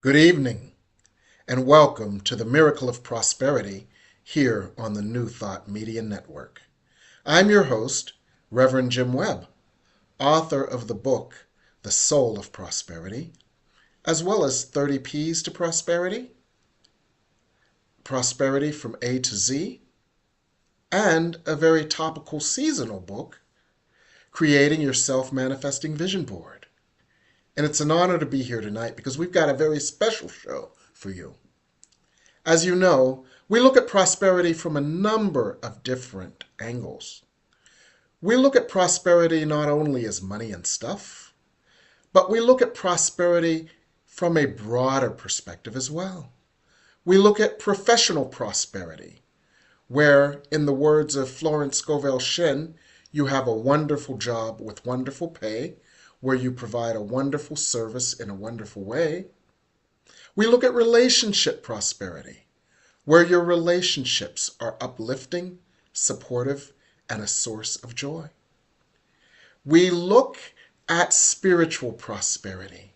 Good evening, and welcome to the Miracle of Prosperity here on the New Thought Media Network. I'm your host, Reverend Jim Webb, author of the book, The Soul of Prosperity, as well as 30 P's to Prosperity, Prosperity from A to Z, and a very topical seasonal book, Creating Your Self-Manifesting Vision Board. And it's an honor to be here tonight because we've got a very special show for you. As you know, we look at prosperity from a number of different angles. We look at prosperity not only as money and stuff, but we look at prosperity from a broader perspective as well. We look at professional prosperity, where, in the words of Florence Scovel Shinn, you have a wonderful job with wonderful pay, where you provide a wonderful service in a wonderful way. We look at relationship prosperity, where your relationships are uplifting, supportive, and a source of joy. We look at spiritual prosperity,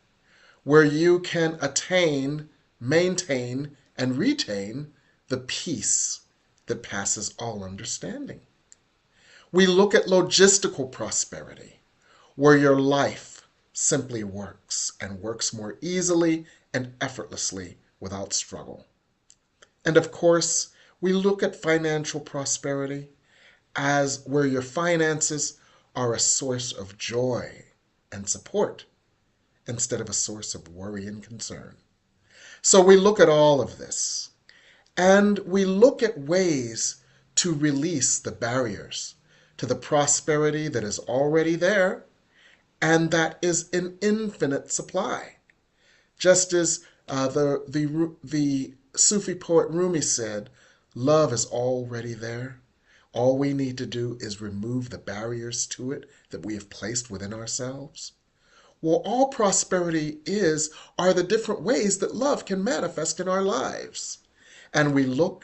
where you can attain, maintain, and retain the peace that passes all understanding. We look at logistical prosperity, where your life simply works and works more easily and effortlessly without struggle. And of course, we look at financial prosperity as where your finances are a source of joy and support instead of a source of worry and concern. So we look at all of this, and we look at ways to release the barriers to the prosperity that is already there and that is in infinite supply. Just as the Sufi poet Rumi said, love is already there. All we need to do is remove the barriers to it that we have placed within ourselves. Well, all prosperity are the different ways that love can manifest in our lives. And we look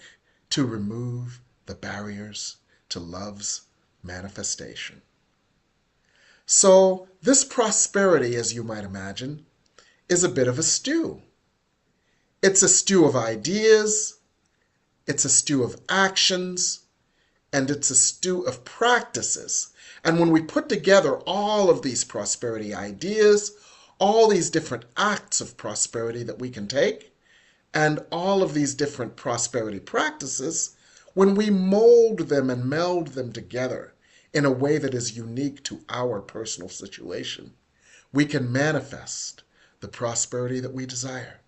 to remove the barriers to love's manifestation. So this prosperity, as you might imagine, is a bit of a stew. It's a stew of ideas, it's a stew of actions, and it's a stew of practices. And when we put together all of these prosperity ideas, all these different acts of prosperity that we can take, and all of these different prosperity practices, when we mold them and meld them together in a way that is unique to our personal situation, we can manifest the prosperity that we desire.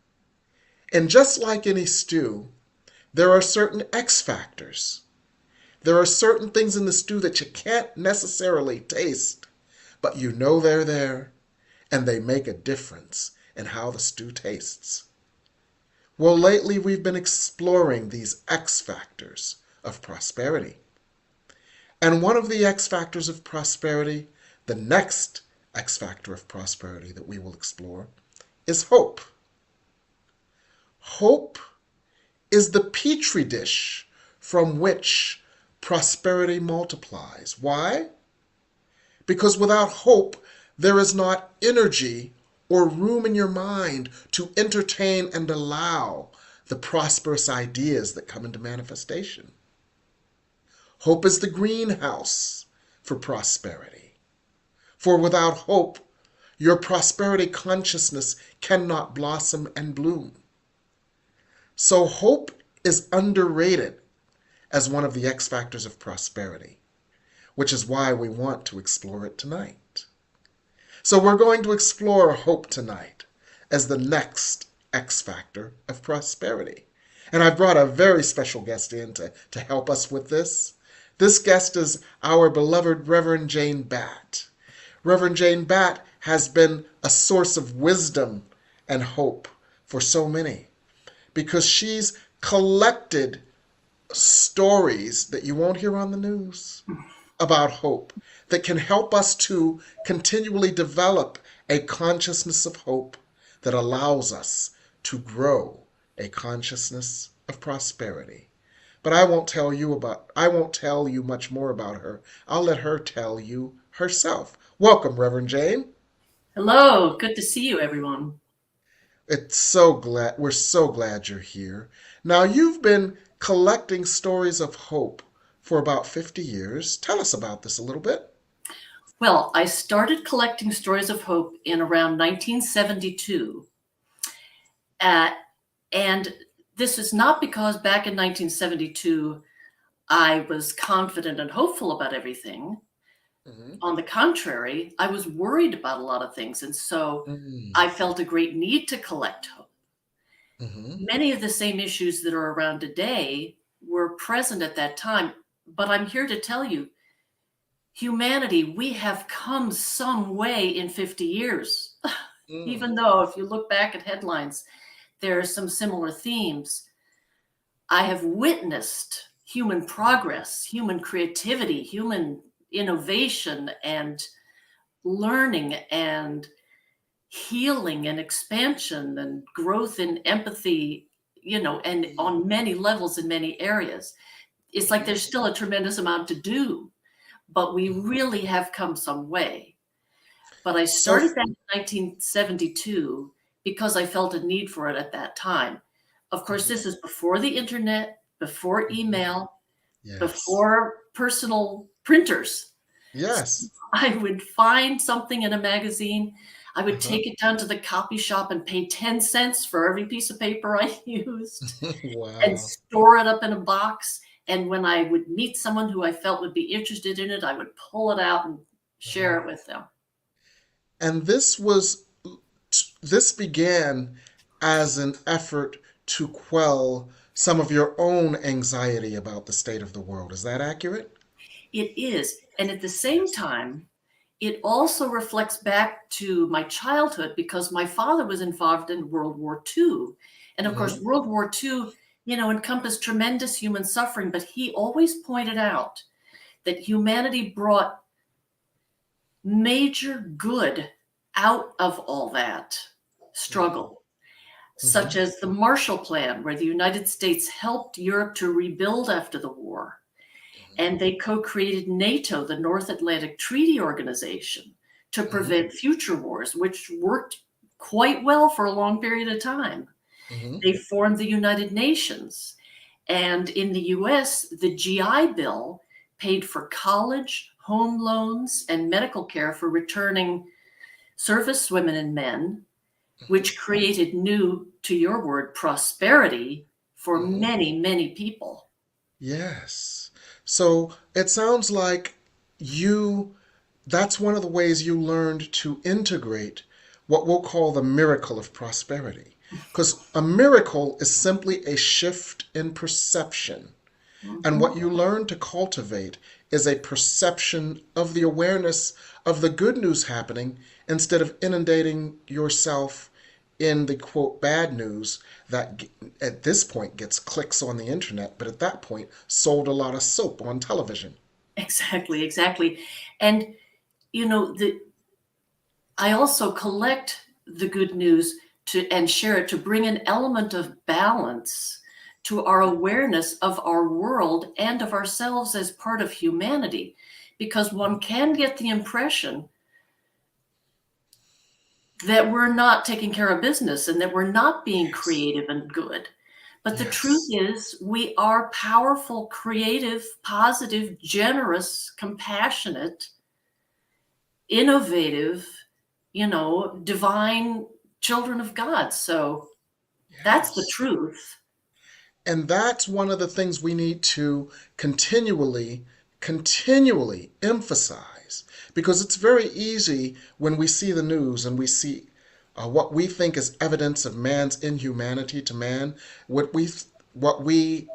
And just like any stew, there are certain X factors. There are certain things in the stew that you can't necessarily taste, but you know they're there, and they make a difference in how the stew tastes. Well, lately we've been exploring these X factors of prosperity. And one of the X factors of prosperity, the next X factor of prosperity that we will explore, is hope. Hope is the petri dish from which prosperity multiplies. Why? Because without hope, there is not energy or room in your mind to entertain and allow the prosperous ideas that come into manifestation. Hope is the greenhouse for prosperity. For without hope, your prosperity consciousness cannot blossom and bloom. So hope is underrated as one of the X factors of prosperity, which is why we want to explore it tonight. So we're going to explore hope tonight as the next X factor of prosperity. And I brought a very special guest in to help us with this. This guest is our beloved Reverend Jane Batt. Reverend Jane Batt has been a source of wisdom and hope for so many because she's collected stories that you won't hear on the news about hope that can help us to continually develop a consciousness of hope that allows us to grow a consciousness of prosperity. But I won't tell you much more about her. I'll let her tell you herself. Welcome, Reverend Jane. Hello, good to see you, everyone. We're so glad you're here. Now, you've been collecting stories of hope for about 50 years. Tell us about this a little bit. Well, I started collecting stories of hope in around 1972. Uh, and this is not because back in 1972, I was confident and hopeful about everything. Hmm. On the contrary, I was worried about a lot of things. And so I Mm. felt a great need to collect hope. Hmm. Many of the same issues that are around today were present at that time. But I'm here to tell you, humanity, we have come some way in 50 years. Mm. Even though if you look back at headlines, there are some similar themes. I have witnessed human progress, human creativity, human innovation, and learning, and healing, and expansion, and growth in empathy, and Mm. on many levels in many areas. It's like Hmm. there's still a tremendous amount to do, but we really have come some way. But I So, started that in 1972 because I felt a need for it at that time. Of course, mhm, this is before the internet, before mhm. email, Yes. before personal printers. So Yes. I would find something in a magazine. I would Uh-huh. take it down to the copy shop and pay 10 cents for every piece of paper I used and Wow. store it up in a box. And when I would meet someone who I felt would be interested in it, I would pull it out and Uh-huh. share it with them. And this began as an effort to quell some of your own anxiety about the state of the world. Is that accurate? It is. And at the same Yes. time, it also reflects back to my childhood because my father was involved in World War II. And of course, Hmm. World War II, encompassed tremendous human suffering, but he always pointed out that humanity brought major good out of all that Hmm. struggle, such Hmm. as the Marshall Plan, where the United States helped Europe to rebuild after the war. And they co-created NATO, the North Atlantic Treaty Organization, to Hmm. prevent future wars, which worked quite well for a long period of time. Hmm. They formed the United Nations. And in the US, the GI Bill paid for college, home loans, and medical care for returning service women and men, Hmm. which created new, to your word, prosperity for Hmm. many, many people. Yes. So it sounds like you, that's one of the ways you learned to integrate what we'll call the miracle of prosperity. Because a miracle is simply a shift in perception. And what Mhm. you learn to cultivate is a perception of the awareness of the good news happening instead of inundating yourself in the quote bad news that at this point gets clicks on the internet, but at that point sold a lot of soap on television. Exactly, exactly. And the I also collect the good news to and share it to bring an element of balance to our awareness of our world and of ourselves as part of humanity, because one can get the impression that we're not taking care of business and that we're not being Yes. creative and good. But the truth Yes. is, we are powerful, creative, positive, generous, compassionate, innovative, divine children of God. So that's the Yes. truth. And that's one of the things we need to continually emphasize because it's very easy when we see the news and we see what we think is evidence of man's inhumanity to man, what we, what we,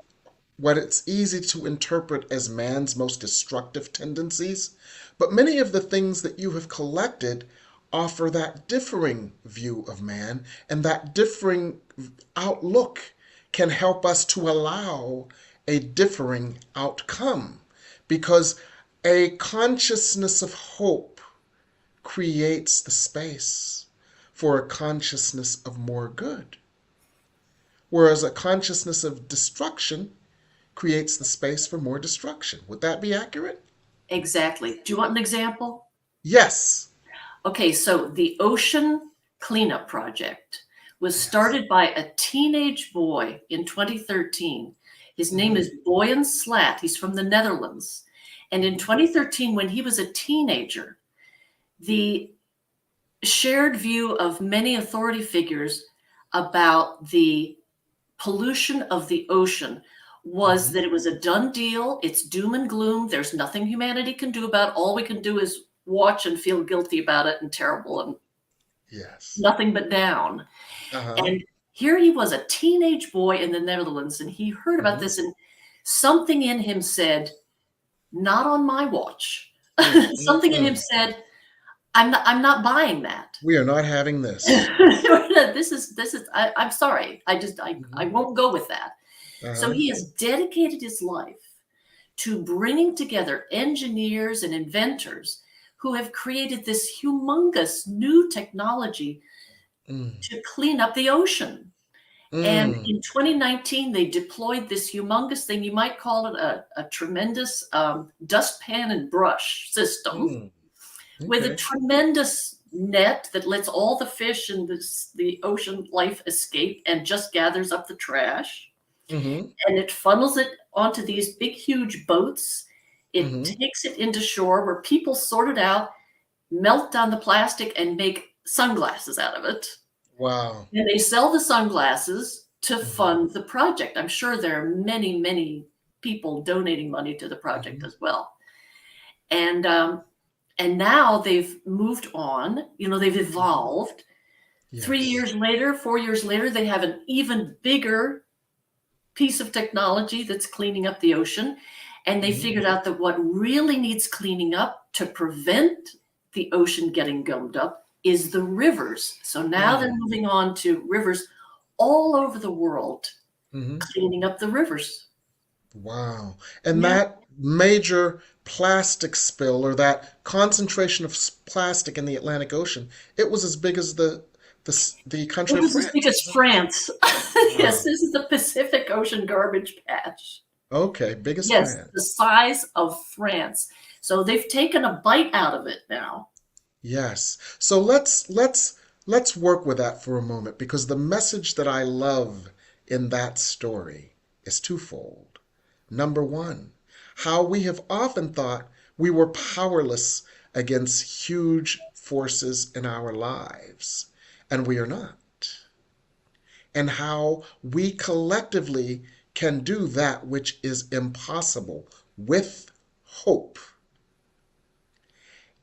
what it's easy to interpret as man's most destructive tendencies. But many of the things that you have collected offer that differing view of man, and that differing outlook can help us to allow a differing outcome because a consciousness of hope creates the space for a consciousness of more good, whereas a consciousness of destruction creates the space for more destruction. Would that be accurate? Exactly. Do you want an example? Yes. Okay, so the Ocean Cleanup Project was Yes. started by a teenage boy in 2013. His name Mm-hmm. is Boyan Slat. He's from the Netherlands. And in 2013, when he was a teenager, the shared view of many authority figures about the pollution of the ocean was Mm-hmm. that it was a done deal. It's doom and gloom. There's nothing humanity can do about it. All we can do is watch and feel guilty about it and terrible and Yes. nothing but down. Uh-huh. And here he was, a teenage boy in the Netherlands, and he heard about Mm-hmm. this, and something in him said, "Not on my watch." Something in him Mm-mm. said, I'm not buying that." We are not having this. This is I'm sorry. I Mm-hmm. won't go with that. So Uh-huh. he has dedicated his life to bringing together engineers and inventors who have created this humongous new technology Mm. to clean up the ocean. And Mm. in 2019, they deployed this humongous thing. You might call it a tremendous dustpan and brush system Mm. with a Okay. tremendous net that lets all the fish and the ocean life escape and just gathers up the trash. Mm-hmm. And it funnels it onto these big, huge boats. It Mm-hmm. takes it into shore where people sort it out, melt down the plastic, and make sunglasses out of it. Wow. And they sell the sunglasses to Mm-hmm. fund the project. I'm sure there are many, many people donating money to the project Mm-hmm. as well. And and now they've moved on. They've Mm-hmm. evolved. Three Yes. years later, 4 years later, they have an even bigger piece of technology that's cleaning up the ocean. And they Mm-hmm. figured out that what really needs cleaning up to prevent the ocean getting gummed up is the rivers. So now they're Mm. moving on to rivers all over the world, Mm-hmm. cleaning up the rivers. Wow. And Yeah. that major plastic spill or that concentration of plastic in the Atlantic Ocean, it was as big as the country It of was as big France, as wasn't France. it? Yes, Wow. this is the Pacific Ocean garbage patch. Okay, big as Yes, the France. size of France. So they've taken a bite out of it now. Yes. So let's work with that for a moment because the message that I love in that story is twofold. Number one, how we have often thought we were powerless against huge forces in our lives, and we are not. And how we collectively can do that which is impossible with hope.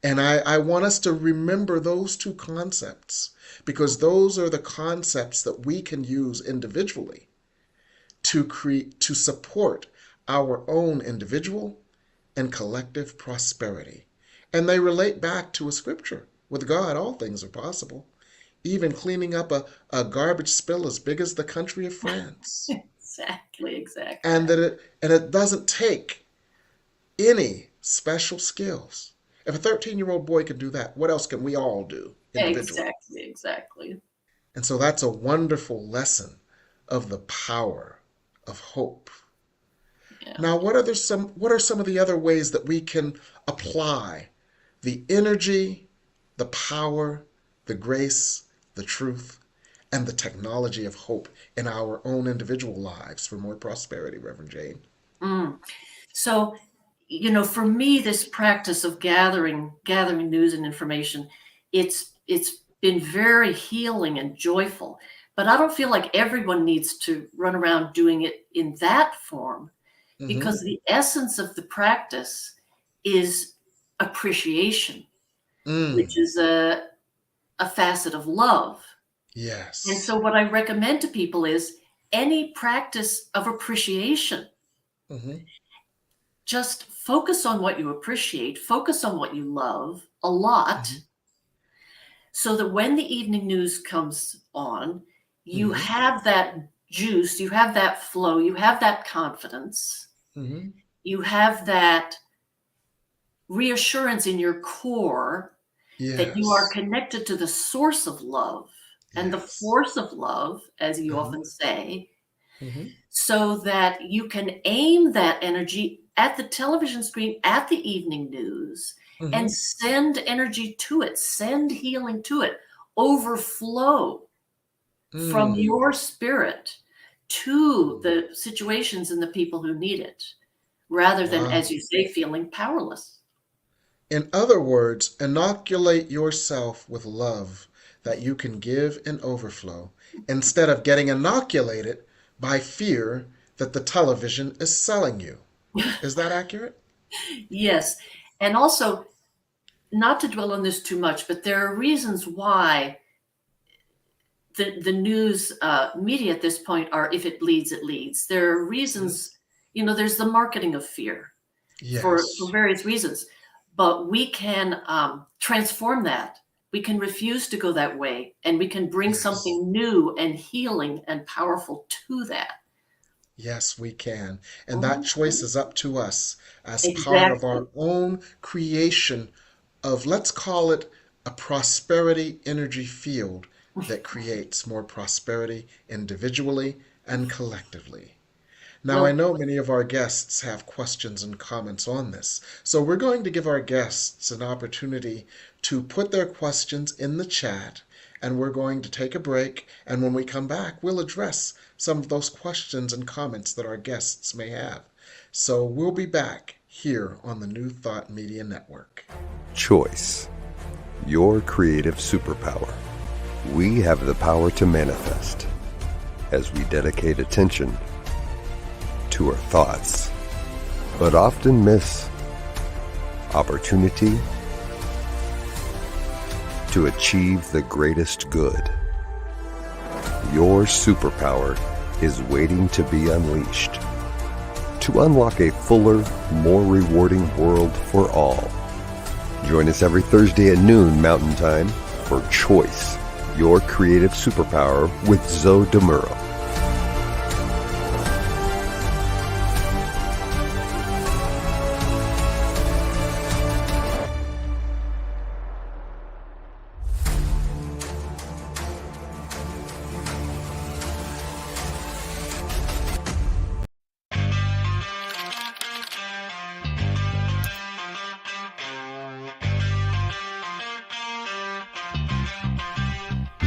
And I want us to remember those two concepts because those are the concepts that we can use individually to support our own individual and collective prosperity. And they relate back to a scripture. With God, all things are possible, even cleaning up a garbage spill as big as the country of France. Exactly, exactly. And it doesn't take any special skills. If a 13-year-old boy can do that, what else can we all do individually? Exactly, exactly. And so that's a wonderful lesson of the power of hope. Yeah. Now, what are some of the other ways that we can apply the energy, the power, the grace, the truth, and the technology of hope in our own individual lives for more prosperity, Reverend Jane? Mm. So, for me, this practice of gathering news and information, it's been very healing and joyful. But I don't feel like everyone needs to run around doing it in that form Mm-hmm. because the essence of the practice is appreciation, which Mm. is a facet of love. And Yes. so, what I recommend to people is any practice of appreciation. Mm-hmm. Just focus on what you appreciate, focus on what you love a lot, Mm-hmm. so that when the evening news comes on, you Mm-hmm. have that juice, you have that flow, you have that confidence, Mm-hmm. you have that reassurance in your core that you are Yes. connected to the source of love and the Yes. force of love, as you Uh-huh. often say, Mm-hmm. so that you can aim that energy at the television screen at the evening news and Mm-hmm. send energy to it, send healing to it, overflow from Mm. your spirit to the situations and the people who need it, rather than, Wow. as you say, feeling powerless. In other words, inoculate yourself with love that you can give in overflow instead of getting inoculated by fear that the television is selling you. Is that accurate? Yes. And also, not to dwell on this too much, but there are reasons why the news media at this point are, if it bleeds, it leads. There are Mhm. reasons, there's the marketing of fear for Yes. various reasons, but we can transform that. We can refuse to go that way, and we can bring Yes. something new and healing and powerful to that. Yes, we can. And that Mhm. choice is up to us as part of Exactly. our own creation of, let's call it, a prosperity energy field that creates more prosperity individually and collectively. Now, I Well, know many of our guests have questions and comments on this, so we're going to give our guests an opportunity to put their questions in the chat, and we're going to take a break. And when we come back, we'll address some of those questions and comments that our guests may have. So we'll be back here on the New Thought Media Network. Choice, your creative superpower. We have the power to manifest as we dedicate attention to our thoughts, but often miss opportunity to achieve the greatest good. Your superpower is waiting to be unleashed to unlock a fuller, more rewarding world for all. Join us every Thursday at noon Mountain Time for Choice, your creative superpower with Zoe DeMuro.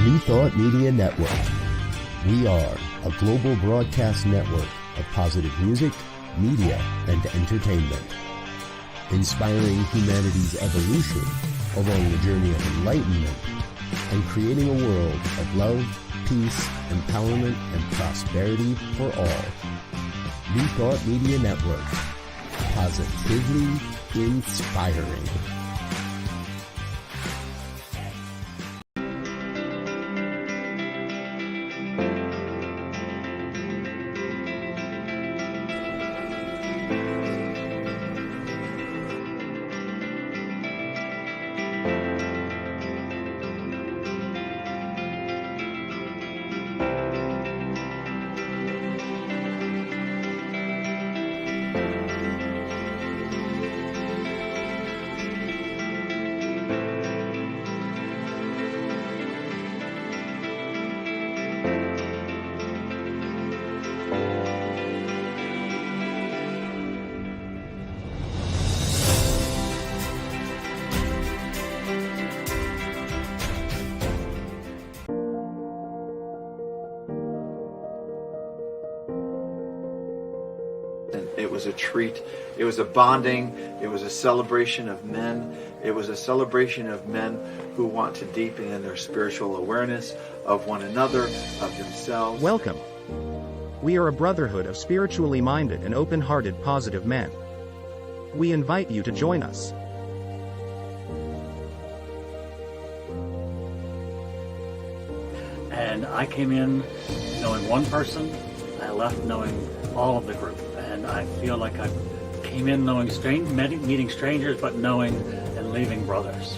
New Thought Media Network. We are a global broadcast network of positive music, media, and entertainment, inspiring humanity's evolution along the journey of enlightenment and creating a world of love, peace, empowerment, and prosperity for all. New Thought Media Network. Positively inspiring. It was a treat. It was a bonding. It was a celebration of men. It was a celebration of men who want to deepen in their spiritual awareness of one another, of themselves. Welcome. We are a brotherhood of spiritually minded and open-hearted positive men. We invite you to join us. And I came in knowing one person. I left knowing all of the group. And I feel like I came in knowing meeting strangers, but knowing and leaving brothers.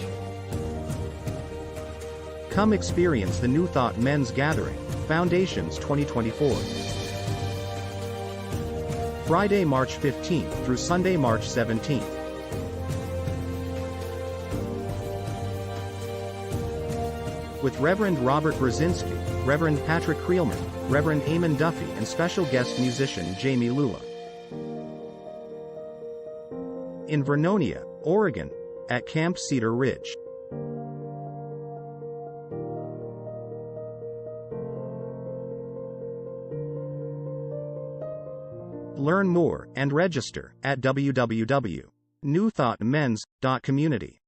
Come experience the New Thought Men's Gathering, Foundations 2024. Friday, March 15th through Sunday, March 17th. With Reverend Robert Brzezinski, Reverend Patrick Creelman, Reverend Eamon Duffy, and special guest musician Jamie Lula. In Vernonia, Oregon, at Camp Cedar Ridge. Learn more and register at www.newthoughtmens.community.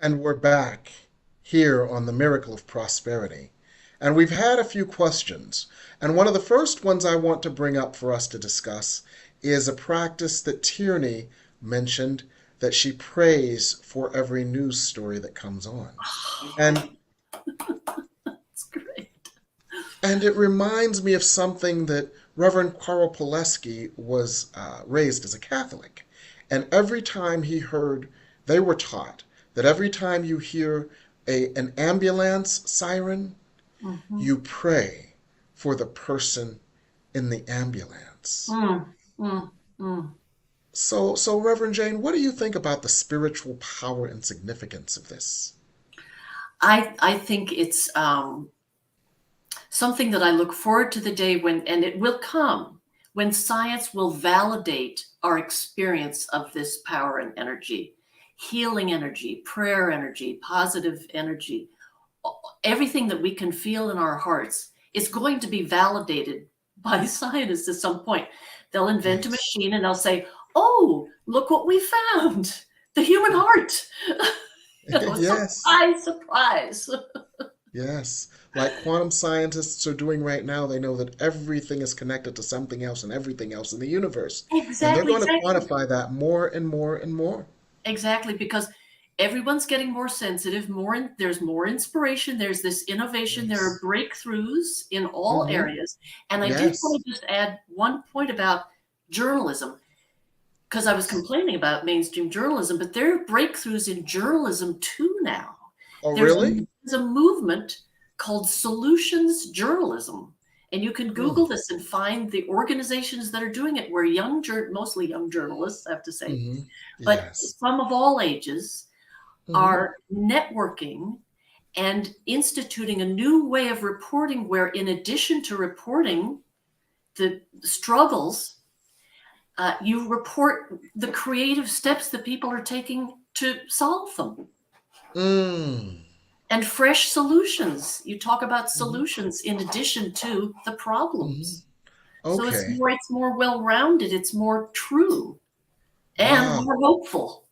And we're back here on the Miracle of Prosperity. And we've had a few questions. And one of the first ones I want to bring up for us to discuss is a practice that Tierney mentioned, that she prays for every news story that comes on. And That's great. And it reminds me of something that Reverend Carl Pileski was raised as a Catholic. And every time he heard, they were taught that every time you hear an ambulance siren, you pray for the person in the ambulance. Mm, mm, mm. So Reverend Jane, what do you think about the spiritual power and significance of this? I think it's something that I look forward to the day when, and it will come, when science will validate our experience of this power and energy, healing energy, prayer energy, positive energy, everything that we can feel in our hearts is going to be validated by scientists at some point. They'll invent a Yes. machine and they'll say, oh, look what we found, the human heart. Yes. Surprise, surprise. Yes. Like quantum scientists are doing right now, they know that everything is connected to something else and everything else in the universe. And they're Exactly, going to exactly. quantify that more and more and more. Exactly, because everyone's getting more sensitive, there's more inspiration, there's this innovation, there are Yes. breakthroughs in all Hmm. areas. And I did Yes. want to just add one point about journalism, because I was complaining about mainstream journalism, but there are breakthroughs in journalism too now. Oh, There's really? a movement called solutions journalism. And you can Hmm. Google this and find the organizations that are doing it, where mostly young journalists, I have to say, Hmm. but Yes. some of all ages Hmm. are networking and instituting a new way of reporting, where in addition to reporting the struggles, you report the creative steps that people are taking to solve them, Mm. and fresh solutions. You talk about Hmm. solutions in addition to the Hmm. problems. So Okay. it's more well-rounded, it's more true and Wow. more hopeful.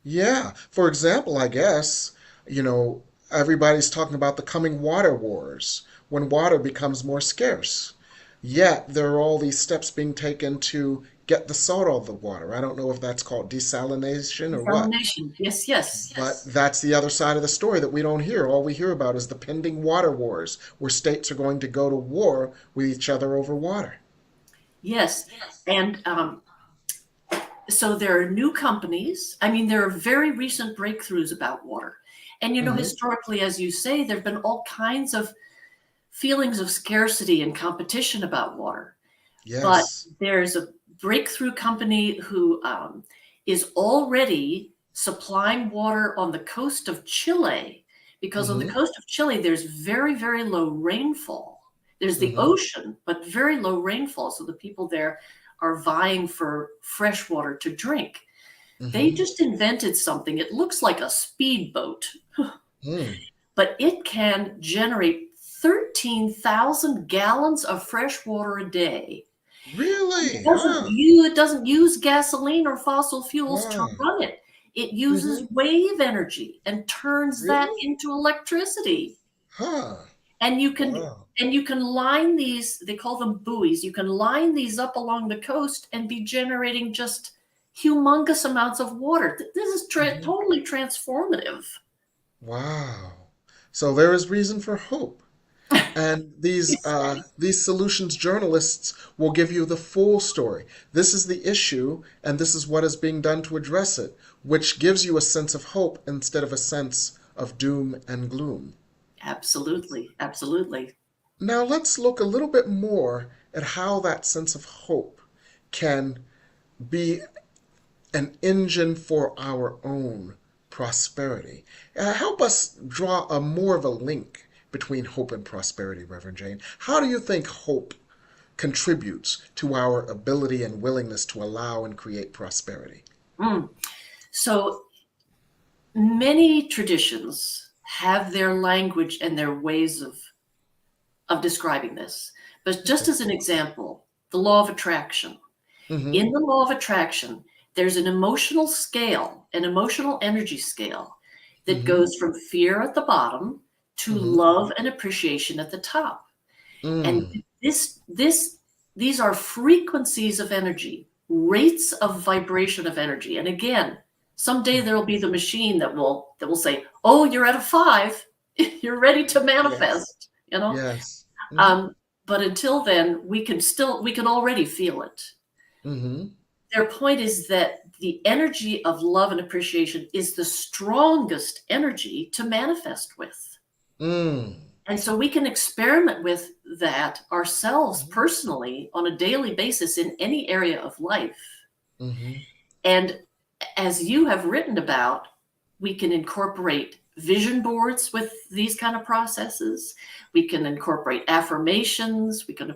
Yeah. For example, I guess, you know, everybody's talking about the coming water wars when water becomes more scarce. Yet there are all these steps being taken to get the salt out of the water. I don't know if that's called desalination or what, Desalination. Yes, yes. but that's the other side of the story that we don't hear. All we hear about is the pending water wars, where states are going to go to war with each other over water. Yes. And so there are new companies. I mean, there are very recent breakthroughs about water. And, Hmm. historically, as you say, there have been all kinds of feelings of scarcity and competition about water. But Yes. there's a breakthrough company who is already supplying water on the coast of Chile, because on the Hmm. coast of Chile, there's very, very low rainfall. There's the Hmm. ocean, but very low rainfall. So the people there are vying for fresh water to drink. They Hmm. just invented something. It looks like a speedboat, Hmm. but it can generate 13,000 gallons of fresh water a day. Really? Huh? It doesn't use gasoline or fossil fuels to Wow. run it. It Hmm. uses wave energy and turns that Really? into electricity. Huh. And Wow. you can line these, they call them buoys. You can line these up along the coast and be generating just humongous amounts of water. This is Hmm. totally transformative. Wow. So there is reason for hope. And these solutions journalists will give you the full story. This is the issue, and this is what is being done to address it, which gives you a sense of hope instead of a sense of doom and gloom. Absolutely, absolutely. Now let's look a little bit more at how that sense of hope can be an engine for our own prosperity. Help us draw a more of a link between hope and prosperity, Reverend Jane. How do you think hope contributes to our ability and willingness to allow and create prosperity? So many traditions have their language and their ways of describing this. But just as an example, the law of attraction. In the law of attraction, there's an emotional scale, an emotional energy scale that goes from fear at the bottom to love and appreciation at the top. And these are frequencies of energy, rates of vibration of energy. And again, someday there will be the machine that will say, "Oh, you're at a 5, you're ready to manifest." Yes. But until then, we can already feel it. Their point is that the energy of love and appreciation is the strongest energy to manifest with. And so we can experiment with that ourselves personally on a daily basis in any area of life. And as you have written about, we can incorporate vision boards with these kind of processes. We can incorporate affirmations. We can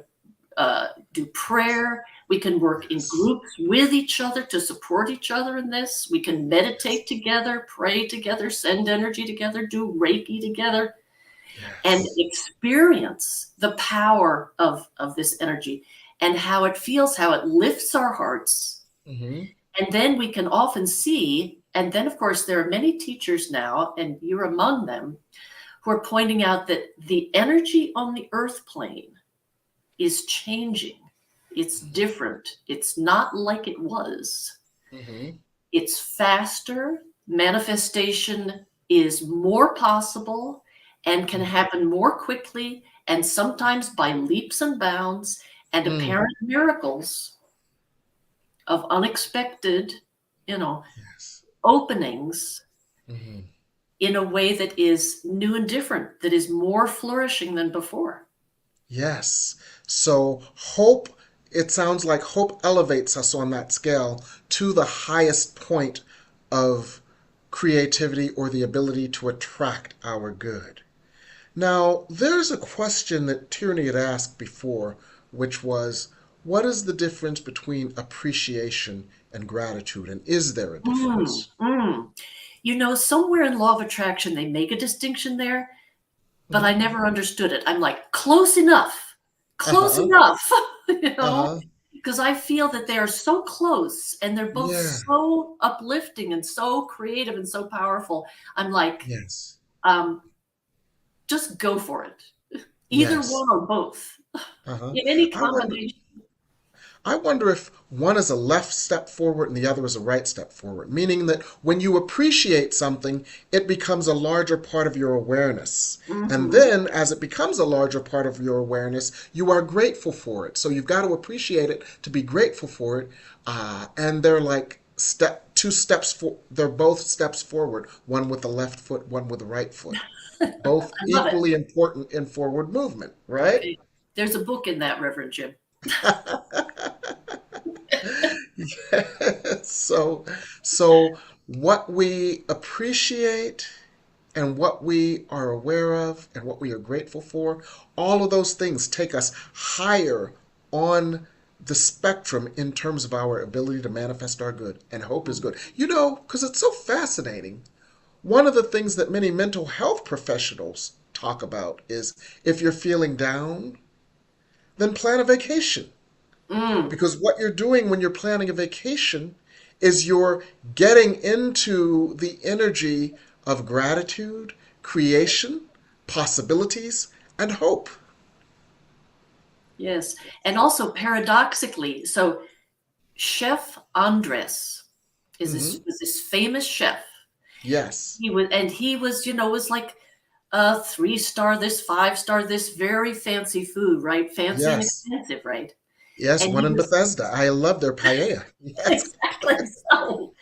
do prayer. We can work in groups with each other to support each other in this. We can meditate together, pray together, send energy together, do Reiki together, and experience the power of this energy and how it feels, how it lifts our hearts. And then we can often see, and then of course there are many teachers now, and you're among them, who are pointing out that the energy on the earth plane is changing. It's different. It's not like it was. It's faster. Manifestation is more possible and can happen more quickly, and sometimes by leaps and bounds, and apparent miracles of unexpected, openings in a way that is new and different, that is more flourishing than before. Yes. So hope, it sounds like hope elevates us on that scale to the highest point of creativity or the ability to attract our good. Now, there's a question that Tierney had asked before, which was, what is the difference between appreciation and gratitude? And is there a difference? Somewhere in law of attraction, they make a distinction there, but I never understood it. I'm like, close enough, because I feel that they are so close and they're both so uplifting and so creative and so powerful. I'm like, just go for it. Either one or both. In any combination. I wonder if one is a left step forward and the other is a right step forward, meaning that when you appreciate something, it becomes a larger part of your awareness. And then as it becomes a larger part of your awareness, you are grateful for it. So you've got to appreciate it to be grateful for it. And they're like they're both steps forward, one with the left foot, one with the right foot. Both equally important in forward movement, right? Okay. There's a book in that, Reverend Jim. So what we appreciate and what we are aware of and what we are grateful for, all of those things take us higher on the spectrum in terms of our ability to manifest our good. And hope is good. Because it's so fascinating. One of the things that many mental health professionals talk about is if you're feeling down, then plan a vacation. Because what you're doing when you're planning a vacation is you're getting into the energy of gratitude, creation, possibilities, and hope. Yes. And also paradoxically, so Chef Andres was this famous chef. Yes. He was like a 3-star this, 5-star this, very fancy food, right? Fancy and expensive, right? Yes, And one in Bethesda. I love their paella. Yes. Exactly. So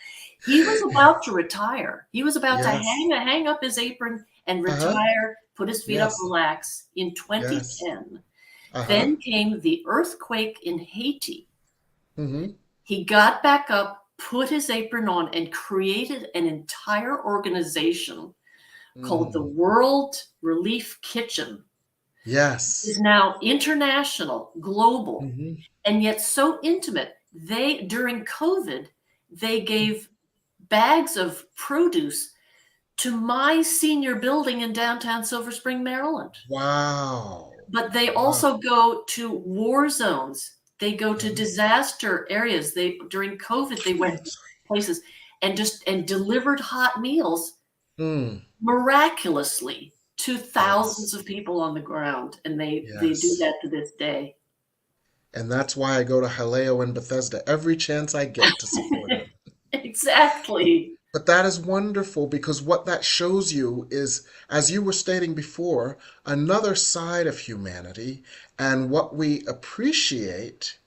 he was about to retire. He was about to hang up his apron and retire, put his feet up, relax in 2010. Then came the earthquake in Haiti. He got back up, put his apron on and created an entire organization called the Mm. World Relief Kitchen. Is Yes. now international, global, Hmm. and yet so intimate. During COVID, they gave bags of produce to my senior building in downtown Silver Spring, Maryland. Wow. But they Wow. also go to war zones. They go to Mhm. disaster areas. During COVID, they went places and delivered hot meals Mm. miraculously to thousands Yes. of people on the ground. And they do Yes. that to this day. And that's why I go to Haleo and Bethesda every chance I get to support him. Exactly. But that is wonderful because what that shows you is, as you were stating before, another side of humanity. And what we appreciate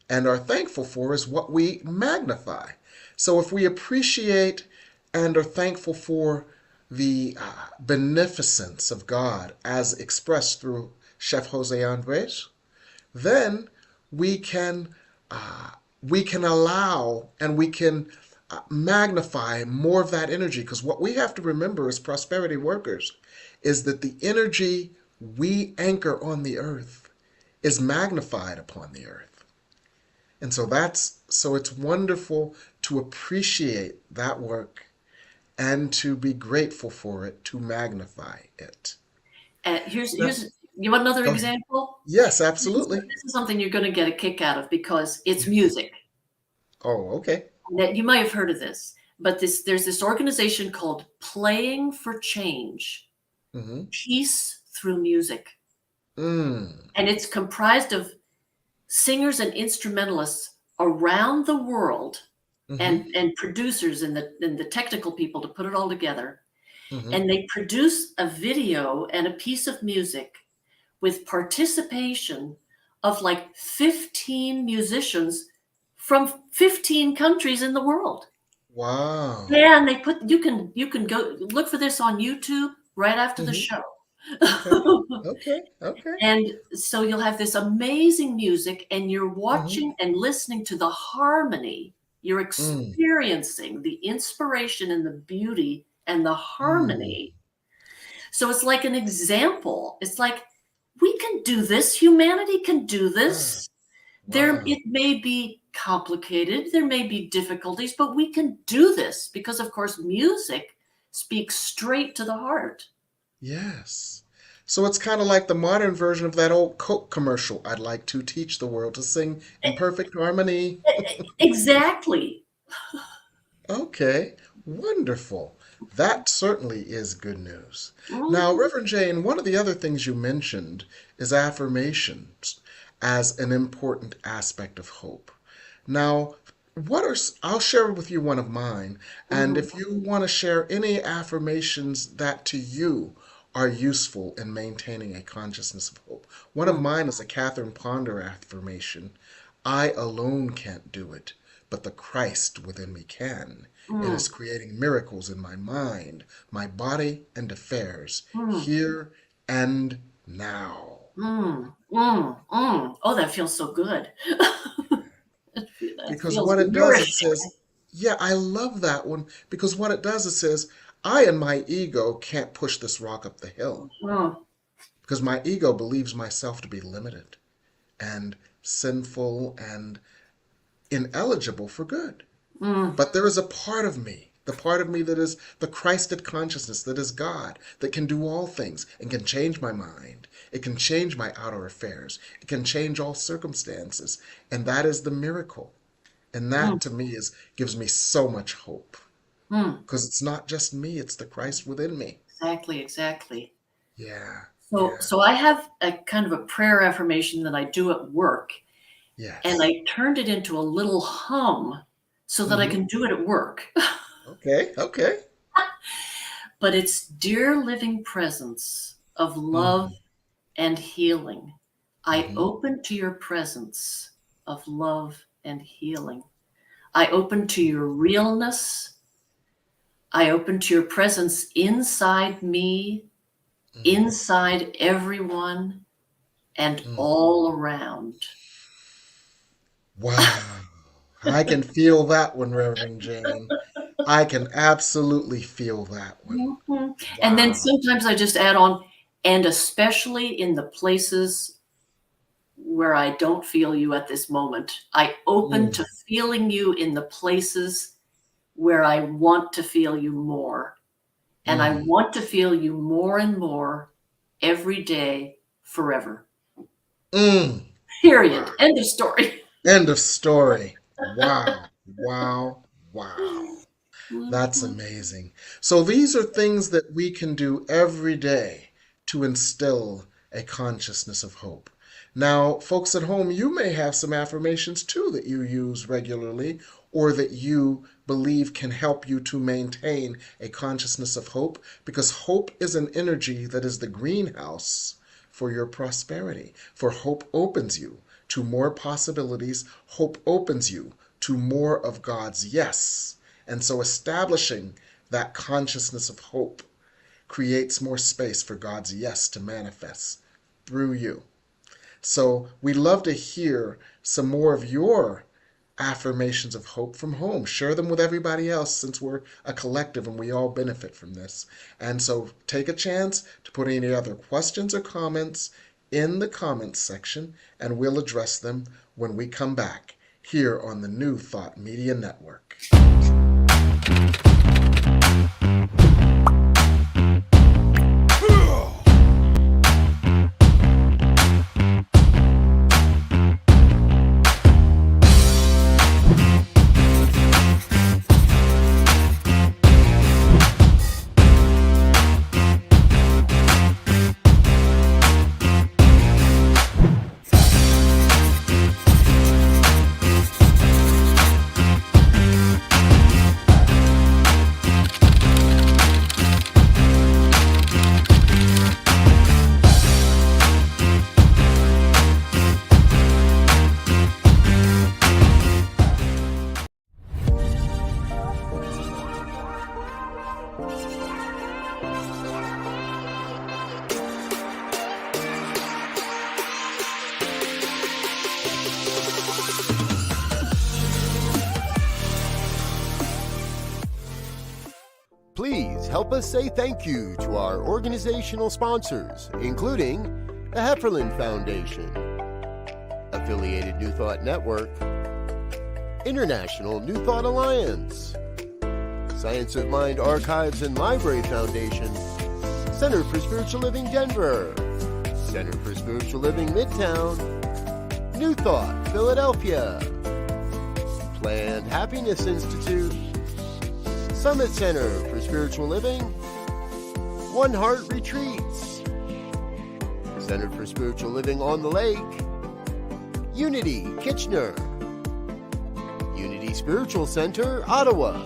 and are thankful for is what we magnify. So if we appreciate and are thankful for the beneficence of God as expressed through Chef Jose Andres, then we can we can allow and we can magnify more of that energy, because what we have to remember as prosperity workers is that the energy we anchor on the earth is magnified upon the earth. And so it's wonderful to appreciate that work and to be grateful for it, to magnify it. Now, Here's you want another go ahead. example? Yes, This is, absolutely. this is something you're going to get a kick out of because it's Yes. music. Oh, okay. That you might have heard of this, but there's this organization called Playing for Change, Mm-hmm. Peace Through Music, Mm. and it's comprised of singers and instrumentalists around the world, Mm-hmm. and producers and the technical people to put it all together. Mm-hmm. And they produce a video and a piece of music with participation of like 15 musicians from 15 countries in the world. Wow. Yeah, and you can go look for this on YouTube right after the Mm-hmm. show. Okay. Okay. Okay. And so you'll have this amazing music and you're Mm-hmm. watching and listening to the harmony. You're Mm. experiencing the inspiration and the beauty and the Mm. harmony. So it's like an example. It's like we can do this. Humanity can do Ah, this. wow. It may be complicated, there may be difficulties, but we can do this because, of course, music speaks straight to the heart. Yes. So it's kind of like the modern version of that old Coke commercial. I'd like to teach the world to sing in perfect harmony. Exactly. Okay, wonderful. That certainly is good news. Now, Mhm. Reverend Jane, one of the other things you mentioned is affirmations as an important aspect of hope. Now, I'll share with you one of mine, and Mhm. if you want to share any affirmations that to you are useful in maintaining a consciousness of hope. One of Mhm. mine is a Catherine Ponder affirmation. I alone can't do it, but the Christ within me can. It is Mhm. creating miracles in my mind, my body, and affairs, Mhm. here and now. Mhm. Mhm. Mhm. Oh, that feels so good. That Because feels what it does, it nourishing. says, yeah, I love that one. Because what it does, it says, I and my ego can't push this rock up the hill. Mhm. Because my ego believes myself to be limited and sinful and ineligible for good. Mhm. But there is a part of me, the part of me that is the Christed consciousness, that is God, that can do all things and can change my mind. It can change my outer affairs. It can change all circumstances. And that is the miracle. And Mhm. that to me gives me so much hope. Mhm. Because it's not just me, it's the Christ within me. Exactly, exactly. Yeah, yeah, So I have a kind of a prayer affirmation that I do at work, and yes. I turned it into a little hum so that I Mm-hmm. can do it at work. Okay, okay. But it's dear living presence of love Mm-hmm. and healing. I Mm-hmm. open to your presence of love and healing. I open to your realness. I open to your presence inside me, Mm-hmm. inside everyone, and Mm. all around. Wow. I can feel that one, Reverend Jane. I can absolutely feel that one. Mhm. And then Wow. sometimes I just add on, and especially in the places where I don't feel you at this moment. I open Mm, to feeling you in the places where I want to feel you more. And I mm, want to feel you more and more every day, forever. mm. Period. Wow. End of story. End of story. Wow. Wow. Wow. That's Mhm. amazing. So these are things that we can do every day to instill a consciousness of hope. Now, folks at home, you may have some affirmations too that you use regularly or that you believe can help you to maintain a consciousness of hope, because hope is an energy that is the greenhouse for your prosperity. For hope opens you to more possibilities, hope opens you to more of God's yes. And so establishing that consciousness of hope creates more space for God's yes to manifest through you. So we love to hear some more of your affirmations of hope from home. Share them with everybody else, since we're a collective and we all benefit from this. And so take a chance to put any other questions or comments in the comments section, and we'll address them when we come back here on the New Thought Media Network. Please help us say thank you to our organizational sponsors, including the Hefferland Foundation, Affiliated New Thought Network, International New Thought Alliance, Science of Mind Archives and Library Foundation, Center for Spiritual Living Denver, Center for Spiritual Living Midtown, New Thought Philadelphia, Planned Happiness Institute, Summit Center for Spiritual Living, One Heart Retreats, Center for Spiritual Living on the Lake, Unity Kitchener, Unity Spiritual Center Ottawa,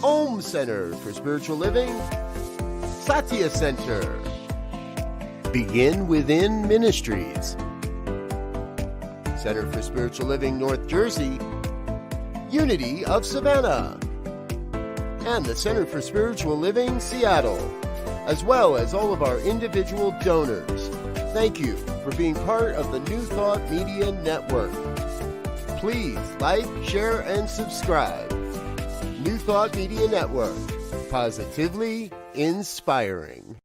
Om Center for Spiritual Living, Satya Center, Begin Within Ministries, Center for Spiritual Living North Jersey, Unity of Savannah, and the Center for Spiritual Living Seattle, as well as all of our individual donors. Thank you for being part of the New Thought Media Network. Please like, share, and subscribe. New Thought Media Network, positively inspiring.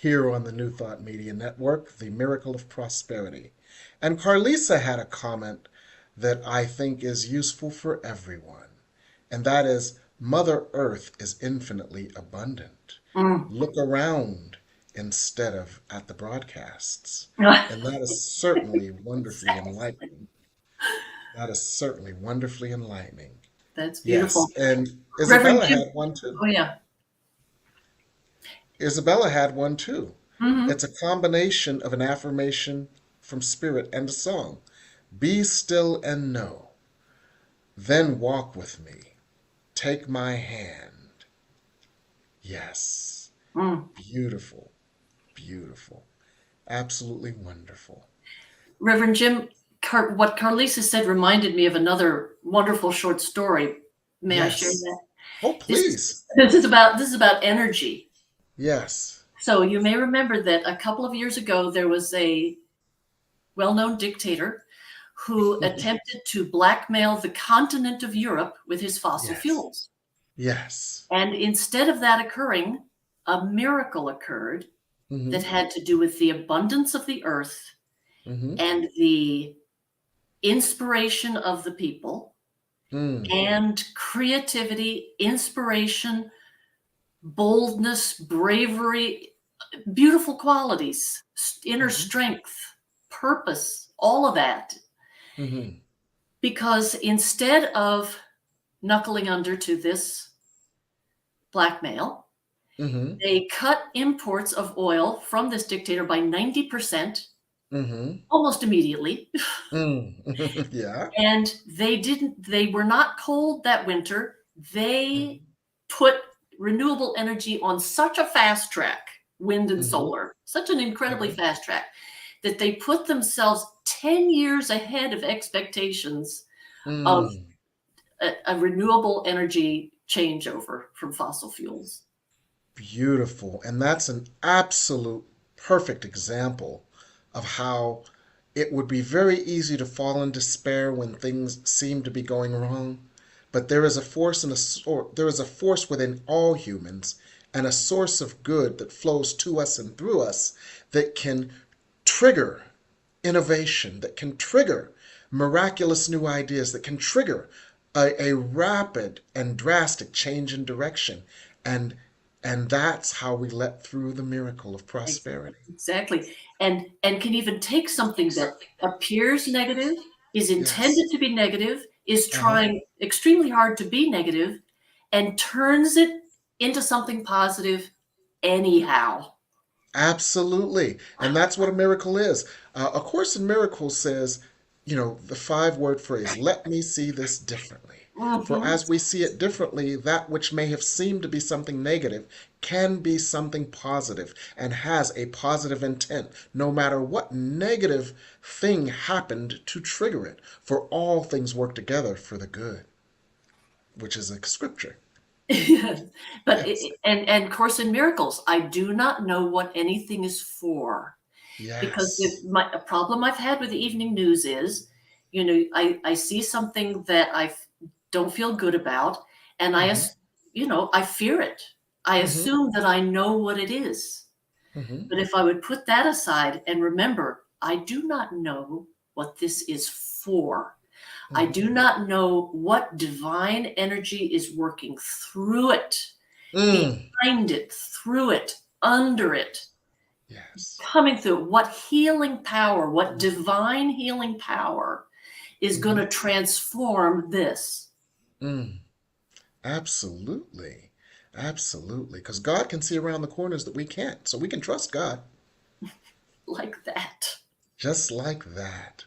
here on the New Thought Media Network, The Miracle of Prosperity. And Carlisa had a comment that I think is useful for everyone, and that is Mother Earth is infinitely abundant. Mm. Look around instead of at the broadcasts. That's And that is certainly wonderfully enlightening. That is certainly wonderfully enlightening. beautiful. Yes, and Reverend Isabella Jim. had one too. Oh, yeah. Isabella had one too. Hmm. It's a combination of an affirmation from spirit and a song. Be still and know. Then walk with me. Take my hand. Yes. Mm. Beautiful. Beautiful. Absolutely wonderful. Reverend Jim, what Carlisa said reminded me of another wonderful short story. May I share Yes. that? Oh, This is please. this is about energy. Yes. So you may remember that a couple of years ago there was a well-known dictator who attempted to blackmail the continent of Europe with his fossil Yes. fuels. Yes. And instead of that occurring, a miracle occurred that Mm-hmm. had to do with the abundance of the earth Mm-hmm. and the inspiration of the people Mm. and creativity, inspiration, boldness, bravery, beautiful qualities, inner Mm-hmm. strength, purpose, all of that. Mm-hmm. Because instead of knuckling under to this blackmail, Mm-hmm. they cut imports of oil from this dictator by 90% Mm-hmm. almost immediately. Mm. Yeah. And they were not cold that winter. They Mm-hmm. put renewable energy on such a fast track, wind and Mm-hmm. solar, such an incredibly Mm-hmm. fast track, that they put themselves 10 years ahead of expectations of Mm. a renewable energy changeover from fossil fuels. Beautiful. And that's an absolute perfect example of how it would be very easy to fall in despair when things seem to be going wrong. But there is a force there is a force within all humans and a source of good that flows to us and through us that can trigger innovation, that can trigger miraculous new ideas, that can trigger a rapid and drastic change in direction. And and that's how we let through the miracle of prosperity. Exactly. And can even take something that appears negative, is Yes. intended to be negative, is Uh-huh. trying extremely hard to be negative, and turns it into something positive anyhow. Absolutely. And that's what a miracle is. A Course in Miracles says, the five-word phrase, let me see this differently. For Mhm. as we see it differently, that which may have seemed to be something negative can be something positive and has a positive intent, no matter what negative thing happened to trigger it. For all things work together for the good, which is a scripture. Yes. But Yes. and Course in Miracles, I do not know what anything is for. Because Yes. a problem I've had with the evening news is, I see something that don't feel good about, and Mm-hmm. I fear it. I Mm-hmm. assume that I know what it is. Mm-hmm. But if I would put that aside and remember, I do not know what this is for. I Mm-hmm. do not know what divine energy is working through it, Mm. behind it, through it, under it, Yes. coming through, what healing power, what divine healing power is going Mm-hmm. to transform this. Mm. Absolutely. Absolutely. Because God can see around the corners that we can't. So we can trust God Like that. just like that.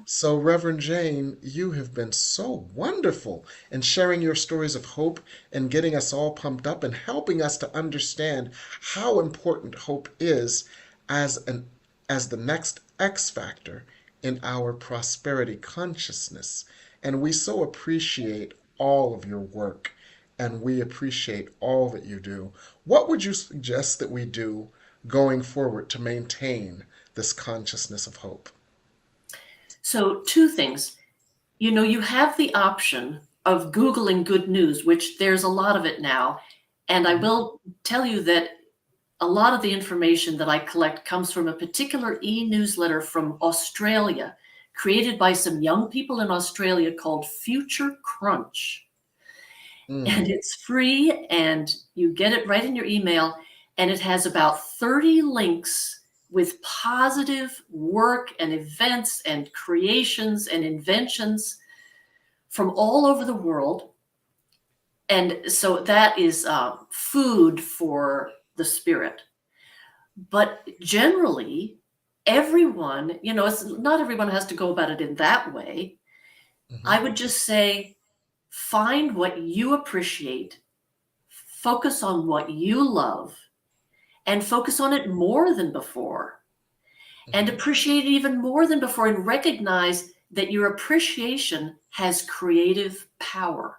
So, Reverend Jane, you have been so wonderful in sharing your stories of hope and getting us all pumped up and helping us to understand how important hope is as an as the next X factor in our prosperity consciousness. And we so appreciate all of your work and we appreciate all that you do. What would you suggest that we do going forward to maintain this consciousness of hope? So, two things. You have the option of Googling good news, which there's a lot of it now. And I Mhm. will tell you that a lot of the information that I collect comes from a particular e-newsletter from Australia, created by some young people in Australia called Future Crunch. And it's free, and you get it right in your email. And it has about 30 links with positive work and events and creations and inventions from all over the world. And so that is food for the spirit. But generally, everyone, it's not everyone has to go about it in that way. I would just say, find what you appreciate, focus on what you love, and focus on it more than before, and appreciate it even more than before, and recognize that your appreciation has creative power.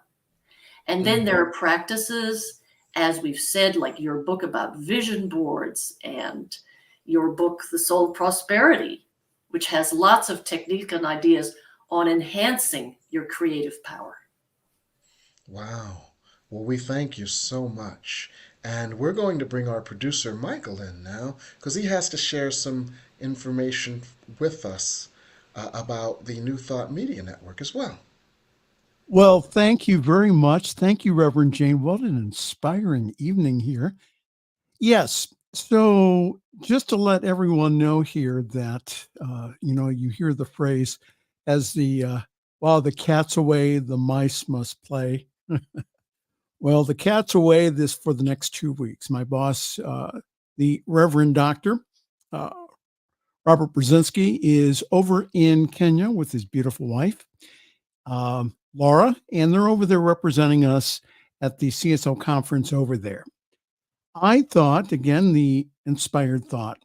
And then there are practices, as we've said, like your book about vision boards and your book, The Soul of Prosperity, which has lots of technique and ideas on enhancing your creative power. Wow. Well, we thank you so much. And we're going to bring our producer, Michael, in now because he has to share some information with us about the New Thought Media Network as well. Well, thank you very much. Thank you, Reverend Jane. What an inspiring evening here. Yes. So just to let everyone know here that, you hear the phrase as while the cat's away, the mice must play. Well, the cat's away for the next 2 weeks. My boss, the Reverend Dr. Robert Brzezinski, is over in Kenya with his beautiful wife, Laura, and they're over there representing us at the CSO conference over there. I thought, again, the inspired thought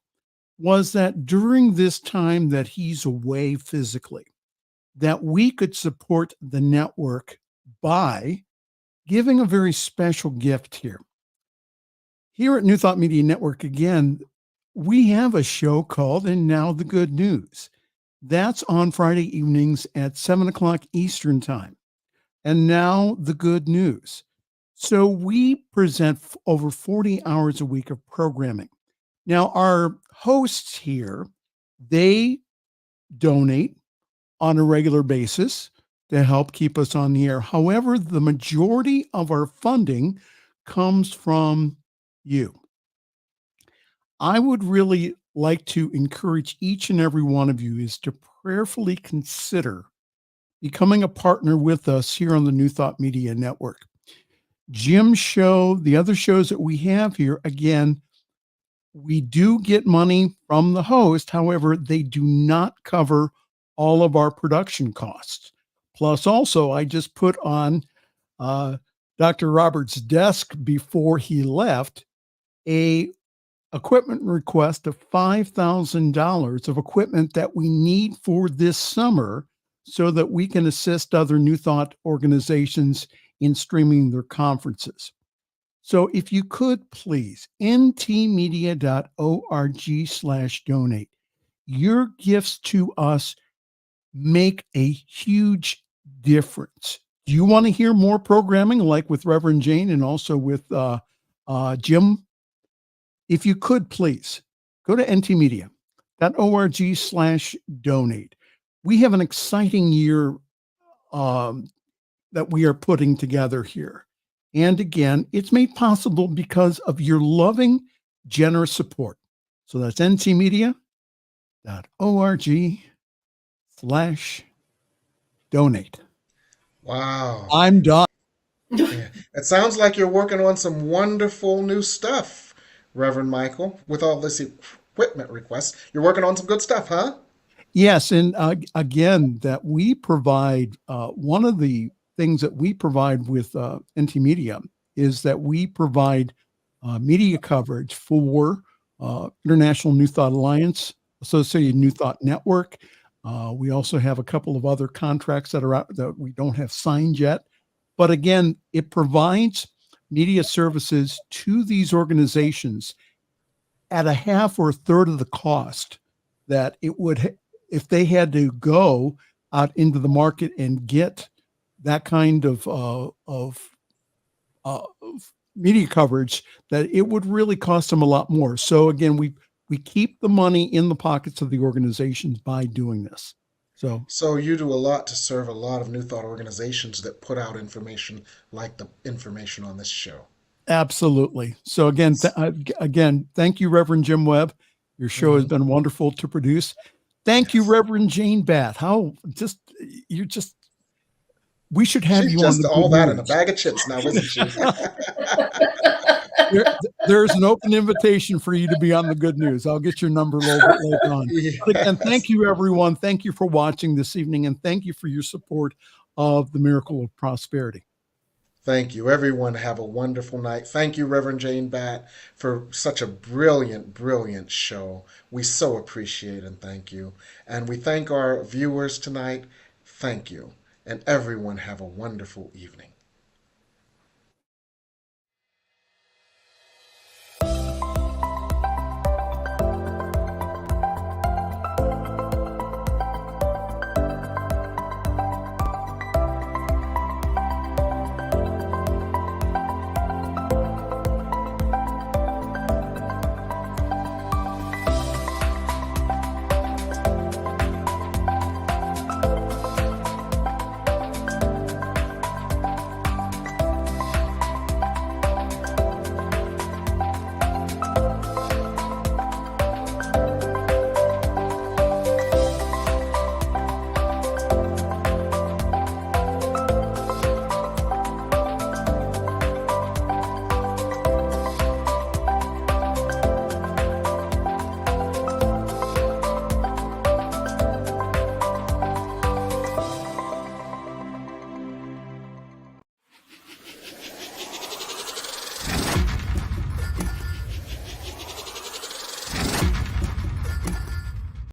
was that during this time that he's away physically, that we could support the network by giving a very special gift here. Here at New Thought Media Network, again, we have a show called And Now the Good News. That's on Friday evenings at 7 o'clock Eastern Time. And now the good news. So we present over 40 hours a week of programming. Now, our hosts here, they donate on a regular basis to help keep us on the air. However, the majority of our funding comes from you. I would really like to encourage each and every one of you is to prayerfully consider becoming a partner with us here on the New Thought Media Network. Jim's show, the other shows that we have here, again, we do get money from the host. However, they do not cover all of our production costs. Plus, also, I just put on Dr. Robert's desk before he left a equipment request of $5,000 of equipment that we need for this summer so that we can assist other New Thought organizations in streaming their conferences. So if you could please, ntmedia.org/donate. Your gifts to us make a huge difference. Do you want to hear more programming like with Reverend Jane and also with Jim? If you could please go to ntmedia.org/donate. We have an exciting year that we are putting together here. And again, it's made possible because of your loving, generous support. So that's ntmedia.org/donate. Wow. I'm done. Yeah. It sounds like you're working on some wonderful new stuff, Reverend Michael, with all this equipment requests. You're working on some good stuff, huh? Yes. And again, that we provide, one of the things that we provide with NT Media is that we provide media coverage for International New Thought Alliance, Associated New Thought Network. We also have a couple of other contracts that are out that we don't have signed yet. But again, it provides media services to these organizations at a half or a third of the cost that it would if they had to go out into the market and get that kind of media coverage, that it would really cost them a lot more. So again, we keep the money in the pockets of the organizations by doing this. So you do a lot to serve a lot of New Thought organizations that put out information like the information on this show. Absolutely. So again, thank you, Reverend Jim Webb. Your show has Mhm. been wonderful to produce. Thank you, Yes. Reverend Jane Batt. We should have She's you on just the good all that in a news. bag of chips now, isn't she? There, there's an open invitation for you to be on the good news. I'll get your number a little bit later on. But again, Yes. thank you, everyone. Thank you for watching this evening, and thank you for your support of the Miracle of Prosperity. Thank you. Everyone have a wonderful night. Thank you, Reverend Jane Batt, for such a brilliant, brilliant show. We so appreciate and thank you. And we thank our viewers tonight. Thank you. And everyone have a wonderful evening.